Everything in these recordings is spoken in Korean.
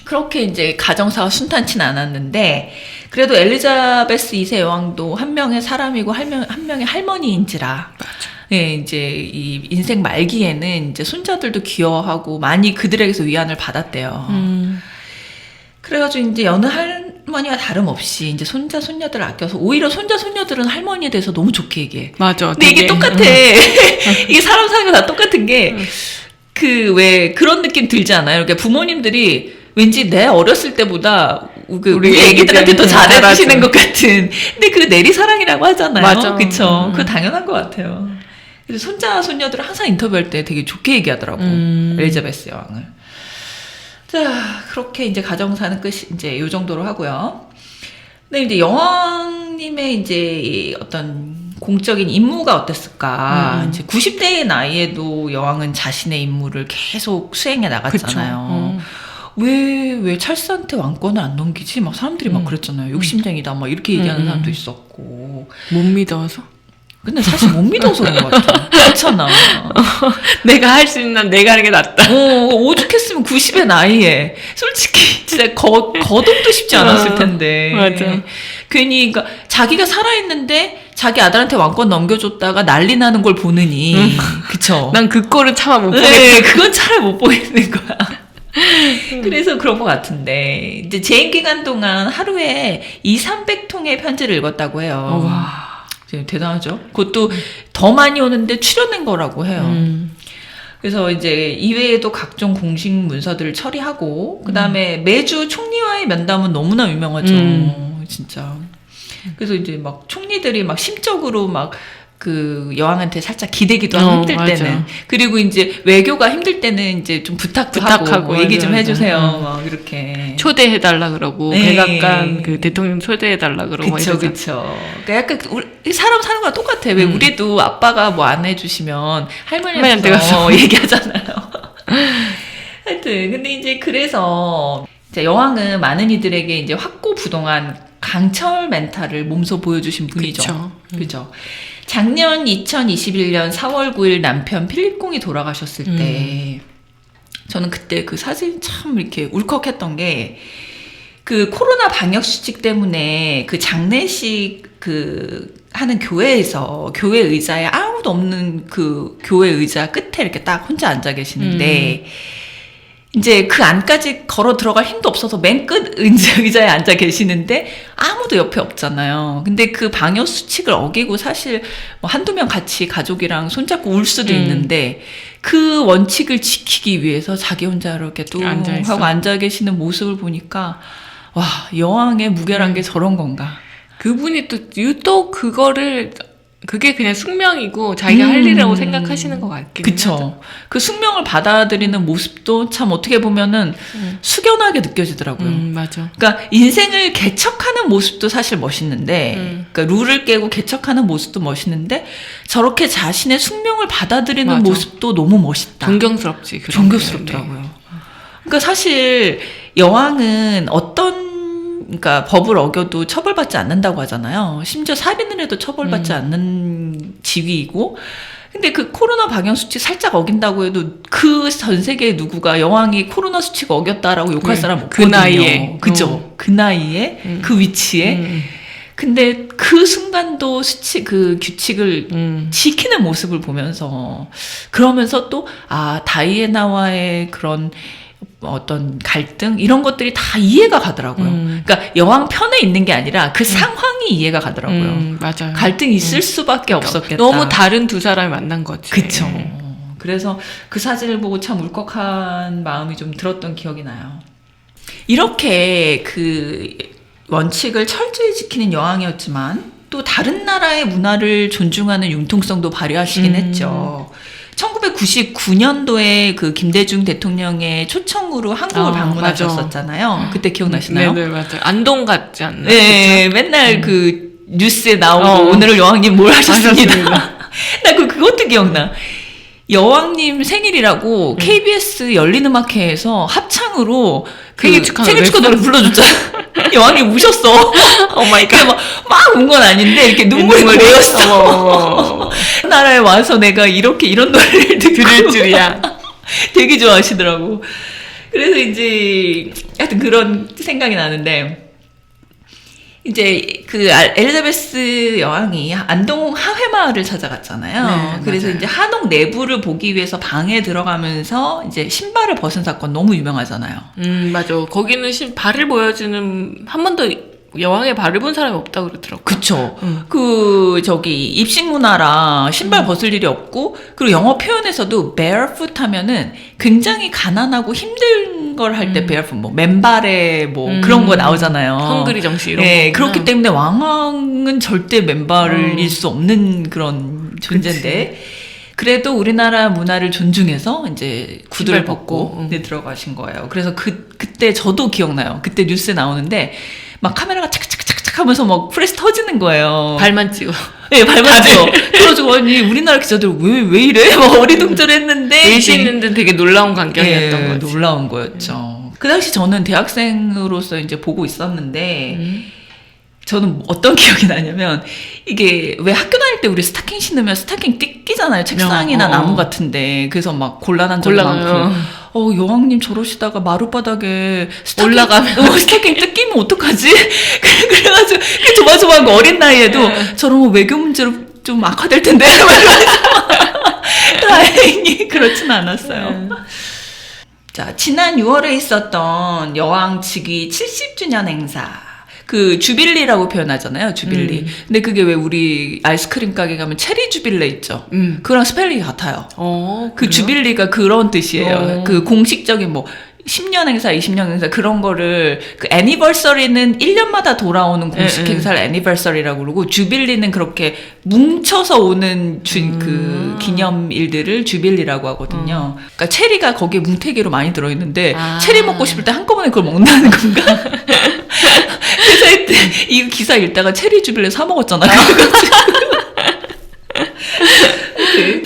그렇게 이제 가정사가 순탄치는 않았는데 그래도 엘리자베스 2세 여왕도 한 명의 사람이고 한 명의 할머니인지라 네, 이제 이 인생 말기에는 이제 손자들도 귀여워하고 많이 그들에게서 위안을 받았대요. 그래가지고 이제 여느 할머니와 다름없이 이제 손자 손녀들을 아껴서 오히려 손자 손녀들은 할머니에 대해서 너무 좋게 얘기해. 맞아. 근데 이게 똑같아. 이게 사람 사는 거 다 똑같은 게 그 왜 그런 느낌 들지 않아요? 그러니까 부모님들이 왠지 내 어렸을 때보다 우리 애기들한테 더 잘해주시는 것 같은. 근데 그 내리사랑이라고 하잖아요. 맞아. 그쵸? 그거 당연한 것 같아요. 그래서 손자 손녀들을 항상 인터뷰할 때 되게 좋게 얘기하더라고. 엘리자베스 여왕을. 자, 그렇게 이제 가정사는 끝이 이제 요 정도로 하고요. 근데 이제 여왕님의 이제 이 어떤 공적인 임무가 어땠을까? 이제 90대의 나이에도 여왕은 자신의 임무를 계속 수행해 나갔잖아요. 왜 찰스한테 왕권을 안 넘기지? 막 사람들이 막 그랬잖아요. 욕심쟁이다. 막 이렇게 얘기하는 사람도 있었고. 못 믿어서? 근데 사실 못 믿어서 그런 것 같아. 그렇잖아. 내가 할 수 있는 내가 하는 게 낫다. 오죽했으면 90의 나이에. 솔직히 진짜 거동도 쉽지 않았을 텐데. 맞아. 괜히 그러니까 자기가 살아있는데 자기 아들한테 왕권 넘겨줬다가 난리 나는 걸 보느니. 그쵸? 난 그 꼴은 차마 못 보겠다. 네, 그건 잘 못 보겠는 거야. 그래서 그런 것 같은데 이제 재임 기간 동안 하루에 200~300통의 편지를 읽었다고 해요. 와. 대단하죠. 그것도 더 많이 오는데 출연한 거라고 해요. 그래서 이제 이외에도 각종 공식 문서들을 처리하고 그 다음에 매주 총리와의 면담은 너무나 유명하죠. 진짜. 그래서 이제 막 총리들이 막 심적으로 막 그 여왕한테 살짝 기대기도 하고 힘들 맞아. 때는 그리고 이제 외교가 힘들 때는 이제 좀 부탁도 하고 뭐 얘기 좀 해주세요. 막 이렇게 초대해달라 그러고 네. 백악관 그 대통령 초대해달라 그러고 그쵸. 그러니까 약간 우리 사람 사는 거랑 똑같아. 왜 우리도 아빠가 뭐 안 해주시면 할머니한테 가서 얘기하잖아요. 하여튼 근데 이제 그래서 이제 여왕은 많은 이들에게 이제 확고부동한 강철 멘탈을 몸소 보여주신 분이죠. 그죠. 작년 2021년 4월 9일 남편 필립공이 돌아가셨을 때 저는 그때 그 사진 참 이렇게 울컥했던 게 그 코로나 방역 수칙 때문에 그 장례식 그 하는 교회에서 교회 의자에 아무도 없는 그 교회 의자 끝에 이렇게 딱 혼자 앉아 계시는데 이제 그 안까지 걸어 들어갈 힘도 없어서 맨 끝 의자에 앉아 계시는데 아무도 옆에 없잖아요. 근데 그 방역 수칙을 어기고 사실 뭐 한두 명 같이 가족이랑 손잡고 울 수도 있는데 그 원칙을 지키기 위해서 자기 혼자 이렇게 뚝 하고 앉아 계시는 모습을 보니까 와, 여왕의 무게란 게 저런 건가. 그분이 또 유독 그게 그냥 숙명이고 자기가 할 일이라고 생각하시는 것 같긴 해요. 그쵸. 그 숙명을 받아들이는 모습도 참 어떻게 보면은 숙연하게 느껴지더라고요. 맞아. 그러니까 인생을 개척하는 모습도 사실 멋있는데, 그러니까 룰을 깨고 개척하는 모습도 멋있는데, 저렇게 자신의 숙명을 받아들이는 맞아. 모습도 너무 멋있다. 존경스럽지. 존경스럽더라고요. 그러니까 사실 여왕은 그러니까 법을 어겨도 처벌받지 않는다고 하잖아요. 심지어 살인을 해도 처벌받지 않는 지위이고, 근데 그 코로나 방역 수칙 살짝 어긴다고 해도 그 전 세계 누구가 여왕이 코로나 수칙 어겼다라고 욕할 사람 없거든요. 그 나이에. 그죠? 그 나이에, 그 위치에. 근데 그 순간도 그 규칙을 지키는 모습을 보면서, 그러면서 또, 다이애나와의 그런 어떤 갈등 이런 것들이 다 이해가 가더라고요. 그러니까 여왕 편에 있는 게 아니라 그 상황이 이해가 가더라고요. 맞아요. 갈등이 있을 수밖에 없었겠다. 너무 다른 두 사람이 만난 거지. 그쵸. 그래서 그 사진을 보고 참 울컥한 마음이 좀 들었던 기억이 나요. 이렇게 그 원칙을 철저히 지키는 여왕이었지만 또 다른 나라의 문화를 존중하는 융통성도 발휘하시긴 했죠. 1999년도에 그 김대중 대통령의 초청으로 한국을 방문하셨었잖아요. 맞아. 그때 기억나시나요? 네네, 맞아요. 안동 같지 않나요? 네, 맨날 그 뉴스에 나오고 오늘은 여왕님 뭘 하셨습니다. 나 그것도 기억나. 여왕님 생일이라고 KBS 열린음악회에서 합창으로 생일 축하 노래 불러줬잖아. 여왕님 우셨어. 오마이갓. 막 운 건 아닌데 이렇게 눈물이 고였어. 나라에 와서 내가 이런 노래를 들을 줄이야. 되게 좋아하시더라고. 그래서 이제 하여튼 그런 생각이 나는데, 이제 그 엘리자베스 여왕이 안동 하회마을을 찾아갔잖아요. 네, 그래서 맞아요. 이제 한옥 내부를 보기 위해서 방에 들어가면서 이제 신발을 벗은 사건 너무 유명하잖아요. 맞아. 거기는 발을 보여주는, 한 번도 여왕의 발을 본 사람이 없다고 그러더라고요. 그쵸. 입식 문화라 신발 벗을 일이 없고, 그리고 영어 표현에서도 barefoot 하면은 굉장히 가난하고 힘든 걸 할 때 barefoot, 뭐, 맨발에 뭐 그런 거 나오잖아요. 헝그리 정씨 이런 거. 네, 그렇기 때문에 왕은 절대 맨발일 수 없는 그런 존재인데, 그래도 우리나라 문화를 존중해서 이제 구두를 벗고 들어가신 거예요. 그래서 그때 저도 기억나요. 그때 뉴스에 나오는데, 막 카메라가 착착착착 하면서 막 프레스 터지는 거예요. 발만 찍어. 네, 발만 찍어. 그래가지고, 아니, 우리나라 기자들 왜 이래? 막 어리둥절했는데. 외신인데 되게 놀라운 광경이었던 거지. 놀라운 거였죠. 그 당시 저는 대학생으로서 이제 보고 있었는데, 저는 어떤 기억이 나냐면, 이게 왜 학교 다닐 때 우리 스타킹 신으면 스타킹 뜯기잖아요. 책상이나 나무 같은데. 그래서 막 곤란한 적이 많고. 여왕님 저러시다가 마룻바닥에 스타킹 뜯기면 어떡하지? 그래가지고, 조마조마한 거 어린 나이에도 저러면 외교 문제로 좀 악화될 텐데. 다행히 그렇진 않았어요. 자, 지난 6월에 있었던 여왕 즉위 70주년 행사. 그 주빌리라고 표현하잖아요. 주빌리. 근데 그게 왜 우리 아이스크림 가게 가면 체리 주빌레 있죠. 그랑 스펠링이 같아요. 그 그래요? 주빌리가 그런 뜻이에요. 그 공식적인 뭐 10년 행사, 20년 행사 그런 거를 그 애니버서리는 1년마다 돌아오는 공식 행사를 애니버서리라고 그러고 주빌리는 그렇게 뭉쳐서 오는 그 기념일들을 주빌리라고 하거든요. 그러니까 체리가 거기에 뭉태기로 많이 들어있는데 체리 먹고 싶을 때 한꺼번에 그걸 먹는다는 건가? 그래서 이 기사 읽다가 체리 주빌레 사 먹었잖아요.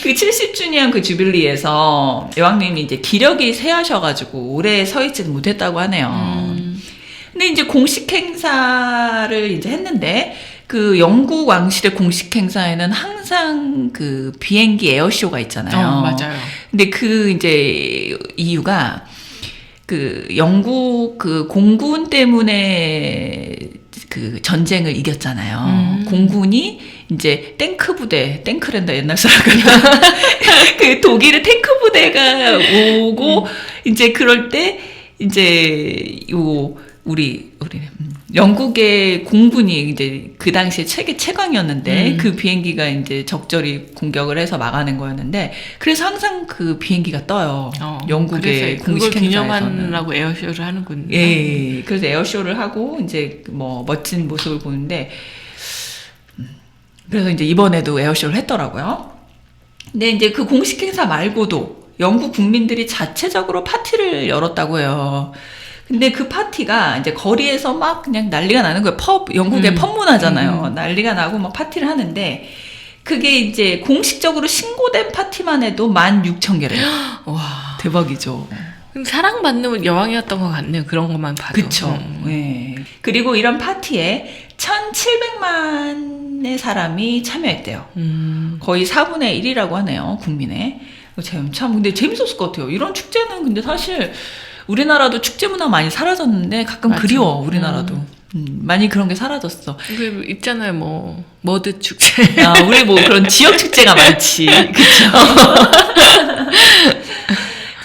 그 70주년 그 주빌리에서 여왕님이 이제 기력이 쇠하셔가지고 오래 서 있지는 못했다고 하네요. 근데 이제 공식 행사를 이제 했는데 그 영국 왕실의 공식 행사에는 항상 그 비행기 에어쇼가 있잖아요. 맞아요. 근데 그 이제 이유가 그 영국 그 공군 때문에 그 전쟁을 이겼잖아요. 공군이 이제 탱크랜다 옛날 사람이니까 그 독일의 탱크 부대가 오고 이제 그럴 때 이제 우리 영국의 공군이 이제 그 당시에 세계 최강이었는데 그 비행기가 이제 적절히 공격을 해서 막아낸 거였는데 그래서 항상 그 비행기가 떠요. 영국의 공식 행사에서는. 기념하려고 에어쇼를 하는군요. 예, 그래서 에어쇼를 하고 이제 뭐 멋진 모습을 보는데 그래서 이제 이번에도 에어쇼를 했더라고요. 근데 이제 그 공식 행사 말고도 영국 국민들이 자체적으로 파티를 열었다고 해요. 근데 그 파티가 이제 거리에서 막 그냥 난리가 나는 거예요. 영국의 펍 문화잖아요. 난리가 나고 막 파티를 하는데 그게 이제 공식적으로 신고된 파티만 해도 16,000개래요. 와, 대박이죠. 사랑받는 여왕이었던 것 같네요. 그런 것만 봐도. 그쵸. 네. 그리고 이런 파티에 1,700만의 사람이 참여했대요. 거의 4분의 1이라고 하네요. 국민의. 참 근데 재밌었을 것 같아요. 이런 축제는 근데 사실 우리나라도 축제 문화 많이 사라졌는데 가끔 맞아. 그리워 우리나라도. 많이 그런 게 사라졌어. 그 있잖아요, 뭐 머드 축제. 우리 뭐 그런 지역 축제가 많지. 그쵸?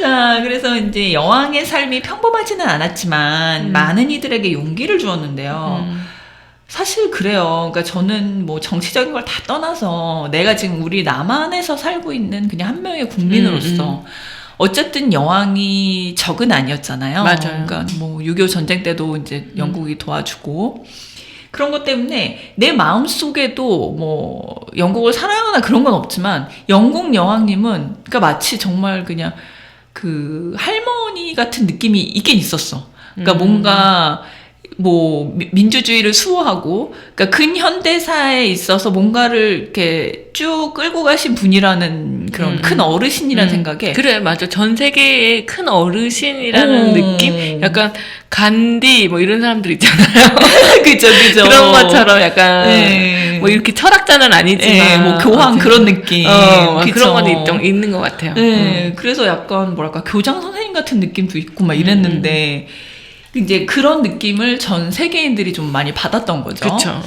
자, 그래서 이제 여왕의 삶이 평범하지는 않았지만 많은 이들에게 용기를 주었는데요. 사실 그래요. 그러니까 저는 뭐 정치적인 걸 다 떠나서 내가 지금 우리 남한에서 살고 있는 그냥 한 명의 국민으로서 어쨌든 여왕이 적은 아니었잖아요. 맞아요. 그러니까 뭐 6.25 전쟁 때도 이제 영국이 도와주고 그런 것 때문에 내 마음속에도 뭐 영국을 사랑하거나 그런 건 없지만 영국 여왕님은 그러니까 마치 정말 그냥 그 할머니 같은 느낌이 있긴 있었어. 그러니까 뭔가 뭐 민주주의를 수호하고 그러니까 근현대사에 있어서 뭔가를 이렇게 쭉 끌고 가신 분이라는 그런 큰 어르신이라는 생각에 그래 맞아 전 세계의 큰 어르신이라는 느낌 약간 간디 뭐 이런 사람들 있잖아요. 그죠 그런 것처럼 약간 네. 뭐 이렇게 철학자는 아니지만 네, 뭐 교황 그런 느낌 그런 건 있는 것 같아요. 네, 그래서 약간 뭐랄까 교장 선생님 같은 느낌도 있고 막 이랬는데 이제 그런 느낌을 전 세계인들이 좀 많이 받았던 거죠. 그렇죠.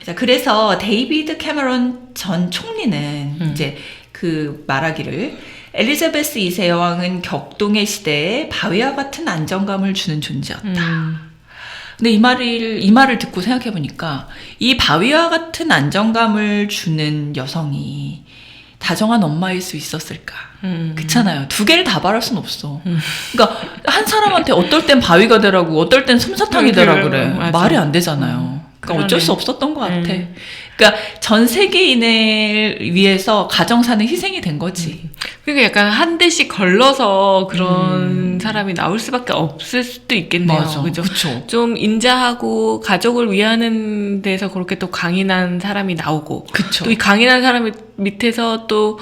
자, 그래서 데이비드 캐머런 전 총리는 이제 그 말하기를 엘리자베스 2세 여왕은 격동의 시대에 바위와 같은 안정감을 주는 존재였다. 근데 이 말을 듣고 생각해보니까 이 바위와 같은 안정감을 주는 여성이 다정한 엄마일 수 있었을까? 그렇잖아요. 두 개를 다 바랄 순 없어. 그러니까 한 사람한테 어떨 땐 바위가 되라고 어떨 땐 솜사탕이 되라 그래. 맞아. 말이 안 되잖아요. 그러니까 어쩔 수 없었던 것 같아. 그러니까 전 세계인을 위해서 가정사는 희생이 된 거지. 그러니까 약간 한 대씩 걸러서 그런 사람이 나올 수밖에 없을 수도 있겠네요. 맞아. 그죠? 그쵸. 좀 인자하고 가족을 위하는 데서 그렇게 또 강인한 사람이 나오고, 그쵸. 또 이 강인한 사람 밑에서 또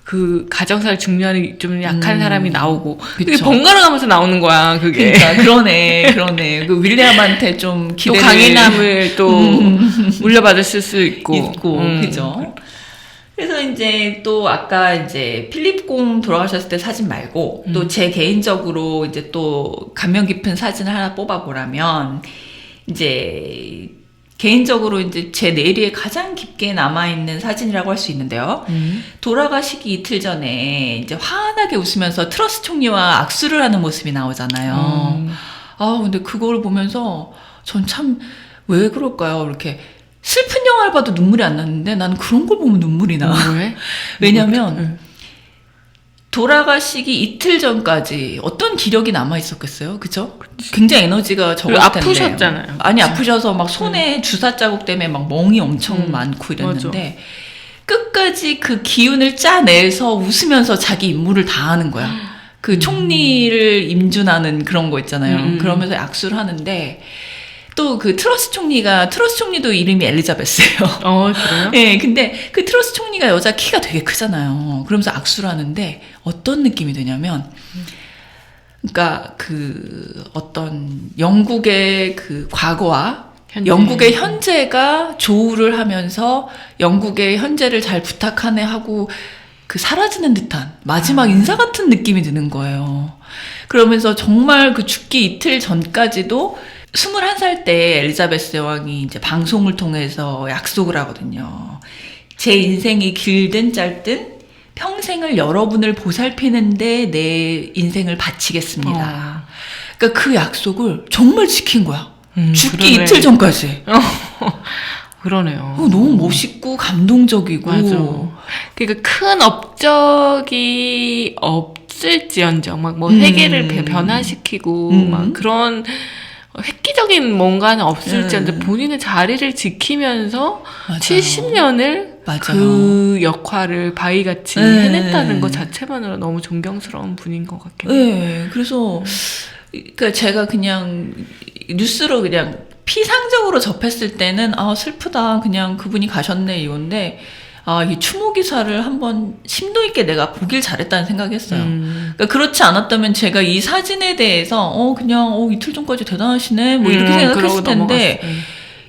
그 가정사를 중요한 좀 약한 사람이 나오고, 그게 그쵸. 번갈아 가면서 나오는 거야, 그게. 그러니까 그러네. 그 윌리엄한테 좀 또 기대를 강인함을 또 물려받았을 수 있고. 그죠. 그래서 이제 또 아까 이제 필립공 돌아가셨을 때 사진 말고 또 제 개인적으로 이제 또 감명 깊은 사진을 하나 뽑아보라면 이제 개인적으로 이제 제 뇌리에 가장 깊게 남아있는 사진이라고 할 수 있는데요. 돌아가시기 이틀 전에 이제 환하게 웃으면서 트러스 총리와 악수를 하는 모습이 나오잖아요. 근데 그걸 보면서 전 참 왜 그럴까요? 이렇게 슬픈 영화를 봐도 눈물이 안 나는데 나는 그런 걸 보면 눈물이 나. 왜? 왜냐면 돌아가시기 이틀 전까지 어떤 기력이 남아 있었겠어요, 그죠? 굉장히 에너지가 적었을 텐데. 아프셨잖아요. 아니 아프셔서 막 손에 주사 자국 때문에 막 멍이 엄청 많고 이랬는데 끝까지 그 기운을 짜내서 웃으면서 자기 임무를 다 하는 거야. 그 총리를 임준하는 그런 거 있잖아요. 그러면서 악수를 하는데. 또 그 트러스 총리도 이름이 엘리자베스예요. 그래요? 네, 근데 그 트러스 총리가 여자 키가 되게 크잖아요. 그러면서 악수를 하는데 어떤 느낌이 드냐면, 그러니까 그 어떤 영국의 그 과거와 영국의 현재가 조우를 하면서 영국의 현재를 잘 부탁하네 하고 그 사라지는 듯한 마지막 인사 같은 느낌이 드는 거예요. 그러면서 정말 그 죽기 이틀 전까지도 21살 때 엘리자베스 여왕이 이제 방송을 통해서 약속을 하거든요. 제 인생이 길든 짧든 평생을 여러분을 보살피는데 내 인생을 바치겠습니다. 그러니까 그 약속을 정말 지킨 거야. 죽기 그러네. 이틀 전까지. 그러네요. 너무 멋있고 감동적이고. 맞아. 그러니까 큰 업적이 없을지언정 막 뭐 세계를 변화시키고 막 그런 획기적인 뭔가는 없을지언정 본인의 자리를 지키면서 맞아요. 70년을 맞아요. 그 역할을 바위같이 해냈다는 것 자체만으로 너무 존경스러운 분인 것 같긴 해요. 네, 그래서 그러니까 제가 그냥 뉴스로 그냥 피상적으로 접했을 때는 슬프다, 그냥 그분이 가셨네 이건데 이 추모 기사를 한번 심도 있게 내가 보길 잘했다는 생각했어요. 그러니까 그렇지 않았다면 제가 이 사진에 대해서 그냥 이틀 전까지 대단하시네 뭐 이렇게 생각했을 텐데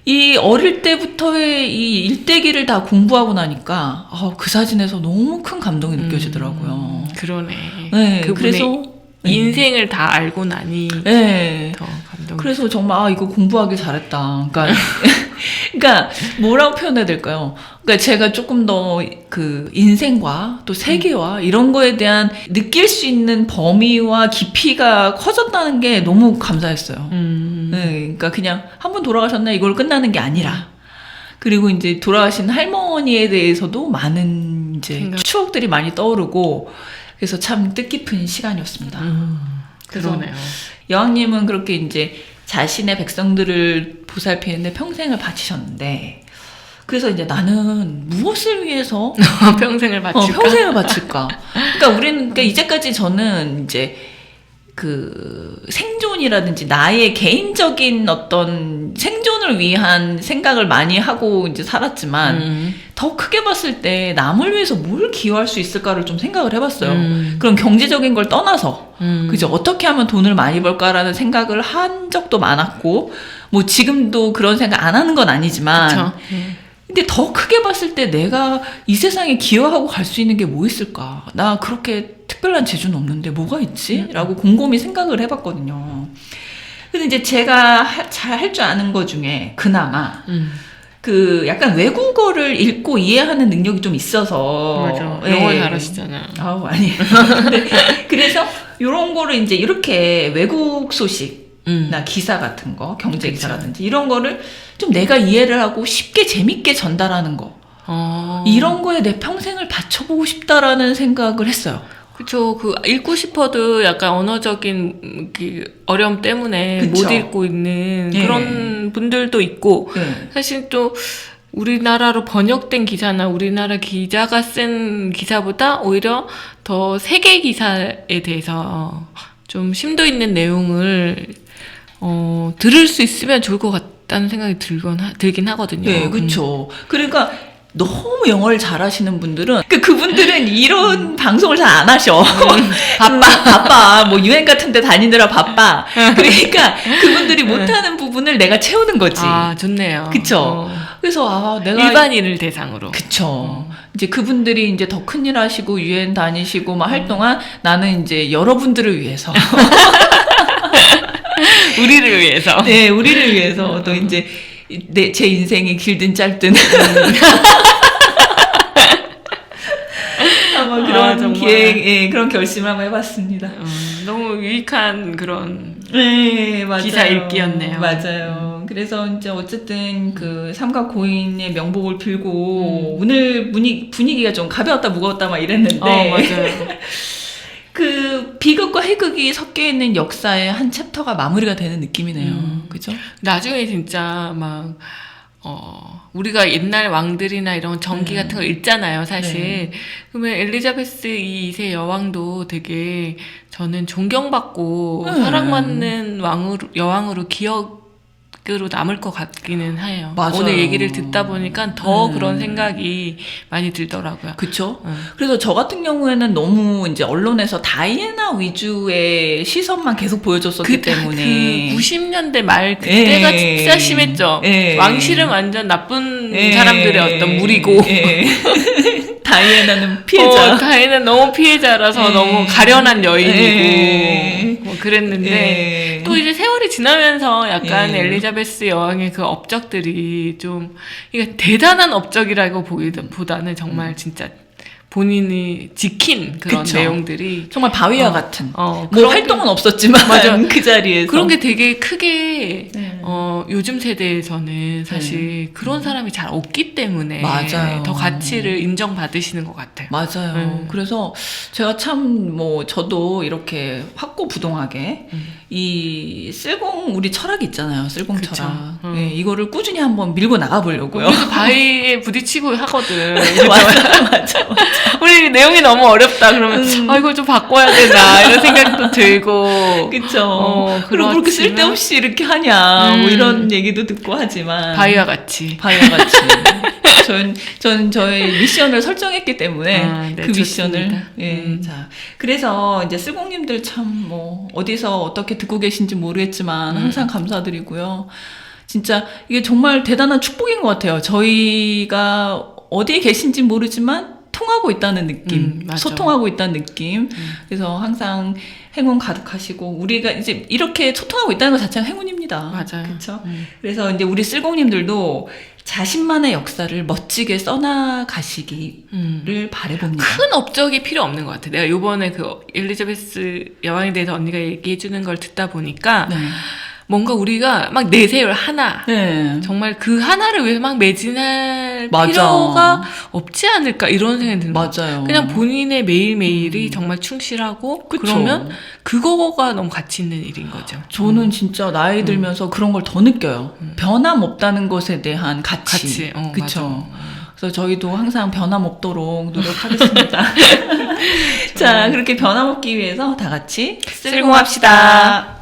이 어릴 때부터의 이 일대기를 다 공부하고 나니까 그 사진에서 너무 큰 감동이 느껴지더라고요. 그러네. 네, 그분의 그래서 인생을 다 알고 나니 네. 더 감동. 그래서 정말 이거 공부하길 잘했다. 그러니까 뭐라고 표현해야 될까요? 그러니까 제가 조금 더 그 인생과 또 세계와 이런 거에 대한 느낄 수 있는 범위와 깊이가 커졌다는 게 너무 감사했어요. 네, 그러니까 그냥 한 번 돌아가셨나 이걸 끝나는 게 아니라 그리고 이제 돌아가신 할머니에 대해서도 많은 이제 추억들이 많이 떠오르고 그래서 참 뜻깊은 시간이었습니다. 그래서 그러네요. 여왕님은 그렇게 이제 자신의 백성들을 보살피는데 평생을 바치셨는데 그래서 이제 나는 무엇을 위해서 평생을 바칠까? 평생을 바칠까? 그러니까 우리는 그러니까 이제까지 저는 이제 그 생존이라든지 나의 개인적인 어떤 생존을 위한 생각을 많이 하고 이제 살았지만 더 크게 봤을 때 남을 위해서 뭘 기여할 수 있을까를 좀 생각을 해봤어요. 그럼 경제적인 걸 떠나서 그죠? 어떻게 하면 돈을 많이 벌까라는 생각을 한 적도 많았고 뭐 지금도 그런 생각 안 하는 건 아니지만 근데 더 크게 봤을 때 내가 이 세상에 기여하고 갈 수 있는 게 뭐 있을까? 나 그렇게 특별한 재주는 없는데 뭐가 있지? 라고 곰곰이 생각을 해봤거든요. 근데 이제 제가 잘 할 줄 아는 것 중에 그나마 그 약간 외국어를 읽고 이해하는 능력이 좀 있어서. 맞아. 예. 영어 잘하시잖아요. 아우, 아니에요. 그래서 이런 거를 이제 이렇게 외국 소식나 기사 같은 거, 경제 기사라든지 이런 거를 좀 내가 이해를 하고 쉽게 재밌게 전달하는 거. 이런 거에 내 평생을 바쳐보고 싶다라는 생각을 했어요. 그쵸. 그 읽고 싶어도 약간 언어적인 그 어려움 때문에 그쵸. 못 읽고 있는 예. 그런 분들도 있고, 네. 사실 또 우리나라로 번역된 기사나 우리나라 기자가 쓴 기사보다 오히려 더 세계 기사에 대해서 좀 심도 있는 내용을 들을 수 있으면 좋을 것 같다는 생각이 들긴 하거든요. 네, 그렇죠. 그러니까 너무 영어를 잘하시는 분들은 그분들은 이런 방송을 잘 안 하셔. 바빠. 뭐 유행 같은 데 다니느라 바빠. 그러니까 그분들이 못하는 부분을 내가 채우는 거지. 아, 좋네요. 그쵸. 그래서 내가 일반인을 대상으로. 그쵸. 이제 그분들이 이제 더 큰일 하시고 유엔 다니시고 막 할 동안 나는 이제 여러분들을 위해서 우리를 위해서. 네, 우리를 위해서 또 이제 제 인생이 길든 짧든 한번 그런 그런 결심을 한번 해봤습니다. 너무 유익한 그런 네, 맞아요. 기사 읽기였네요. 맞아요. 그래서 이제 어쨌든 그 삼각고인의 명복을 빌고 오늘 분위기가 좀 가벼웠다 무거웠다 막 이랬는데 맞아요. 그 비극과 희극이 섞여 있는 역사의 한 챕터가 마무리가 되는 느낌이네요. 그죠? 나중에 진짜 막 우리가 옛날 왕들이나 이런 전기 같은 거 읽잖아요, 사실. 네. 그러면 엘리자베스 2세 여왕도 되게 저는 존경받고 사랑받는 여왕으로 기억으로 남을 것 같기는 해요. 맞아요. 오늘 얘기를 듣다 보니까 더 그런 생각이 많이 들더라고요. 그쵸? 그래서 저 같은 경우에는 너무 이제 언론에서 다이애나 위주의 시선만 계속 보여줬었기 때문에. 90년대 말 그때가 진짜 심했죠. 왕실은 완전 나쁜 사람들의 어떤 무리고. 다이애나는 피해자. 다이애나는 너무 피해자라서 너무 가련한 여인이고. 뭐 그랬는데. 또 이제 세월이 지나면서 약간 엘리자베스 여왕의 그 업적들이 좀, 이게 대단한 업적이라고 보기보다는 정말 진짜 본인이 지킨 그런 그쵸. 내용들이 정말 바위와 같은. 뭐 활동은 없었지만 맞아. 그 자리에서 그런 게 되게 크게 요즘 세대에서는 사실 그런 사람이 잘 없기 때문에 맞아요. 더 가치를 인정받으시는 것 같아요. 맞아요. 그래서 제가 참 저도 이렇게 확고부동하게 이 쓸공 우리 철학이 있잖아요. 쓸공 그쵸. 철학. 이거를 꾸준히 한번 밀고 나가보려고요. 우리도 바위에 부딪히고 하거든. 맞아. 우리 내용이 너무 어렵다 그러면 이걸 좀 바꿔야 되나 이런 생각도 들고. 그쵸. 그리고 뭐 그렇게 쓸데없이 이렇게 하냐 뭐 이런 얘기도 듣고 하지만 바위와 같이. 저는 저의 미션을 설정했기 때문에 네, 그 좋습니다. 미션을 자 그래서 이제 쓸공님들 참 뭐 어디서 어떻게 듣고 계신지 모르겠지만 항상 감사드리고요. 진짜 이게 정말 대단한 축복인 것 같아요. 저희가 어디에 계신지 모르지만 통하고 있다는 느낌, 소통하고 있다는 느낌. 그래서 항상 행운 가득하시고 우리가 이제 이렇게 소통하고 있다는 것 자체가 행운입니다. 맞아요. 그렇죠. 그래서 이제 우리 쓸공님들도 자신만의 역사를 멋지게 써나가시기를 바라봅니다. 큰 업적이 필요 없는 것 같아. 내가 요번에 그 엘리자베스 여왕에 대해서 언니가 얘기해주는 걸 듣다 보니까 뭔가 우리가 막 내세울 하나 정말 그 하나를 위해서 막 매진할 필요가 없지 않을까 이런 생각이 드는 거예요. 그냥 본인의 매일매일이 정말 충실하고 그러면 그거가 너무 가치 있는 일인 거죠. 저는 진짜 나이 들면서 그런 걸 더 느껴요. 변함없다는 것에 대한 가치. 그쵸. 그래서 저희도 항상 변함없도록 노력하겠습니다. 자, 그렇게 변함없기 위해서 다 같이 쓸공합시다.